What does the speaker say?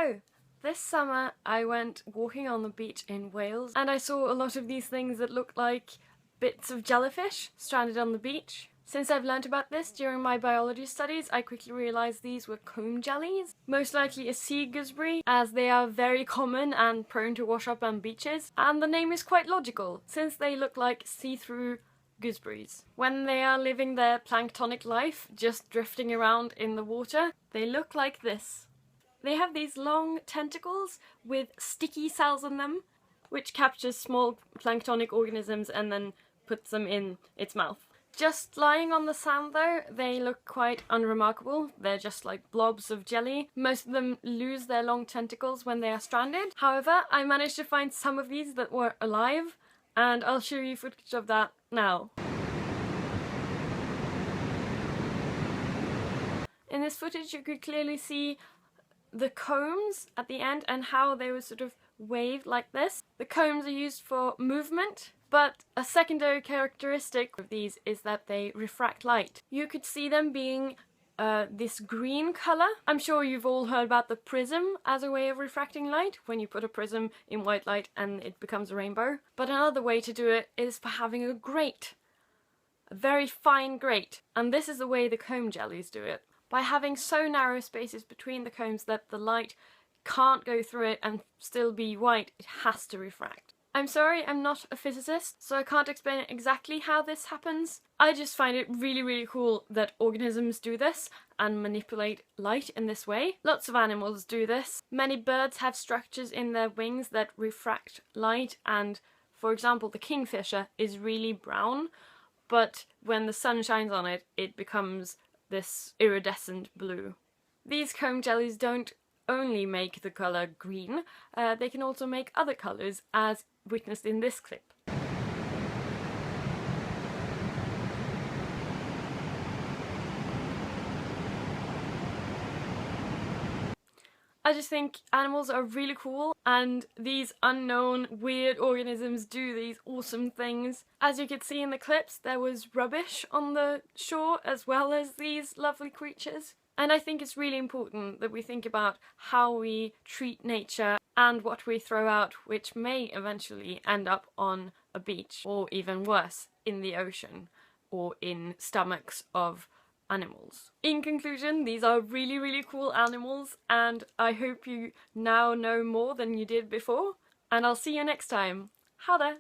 So, this summer I went walking on the beach in Wales and I saw a lot of these things that looked like bits of jellyfish stranded on the beach. Since I've learnt about this during my biology studies, I quickly realised these were comb jellies, most likely a sea gooseberry, as they are very common and prone to wash up on beaches, and the name is quite logical, since they look like see-through gooseberries. When they are living their planktonic life, just drifting around in the water, they look like this. They have these long tentacles with sticky cells in them, which captures small planktonic organisms and then puts them in its mouth. Just lying on the sand though, they look quite unremarkable. They're just like blobs of jelly. Most of them lose their long tentacles when they are stranded. However, I managed to find some of these that were alive, and I'll show you footage of that now. In this footage you could clearly see the combs at the end and how they were sort of waved like this. The combs are used for movement, but a secondary characteristic of these is that they refract light. You could see them being this green colour. I'm sure you've all heard about the prism as a way of refracting light, when you put a prism in white light and it becomes a rainbow. But another way to do it is for having a grate, a very fine grate, and this is the way the comb jellies do it. By having so narrow spaces between the combs that the light can't go through it and still be white, it has to refract. I'm sorry, I'm not a physicist, so I can't explain exactly how this happens. I just find it really cool that organisms do this and manipulate light in this way. Lots of animals do this. Many birds have structures in their wings that refract light, and for example the kingfisher is really brown, but when the sun shines on it, it becomes this iridescent blue. These comb jellies don't only make the colour green, they can also make other colours, as witnessed in this clip. I just think animals are really cool, and these unknown weird organisms do these awesome things. As you could see in the clips, there was rubbish on the shore as well as these lovely creatures. And I think it's really important that we think about how we treat nature and what we throw out, which may eventually end up on a beach, or even worse, in the ocean, or in stomachs of animals. In conclusion, these are really cool animals, and I hope you now know more than you did before, and I'll see you next time. Ha there!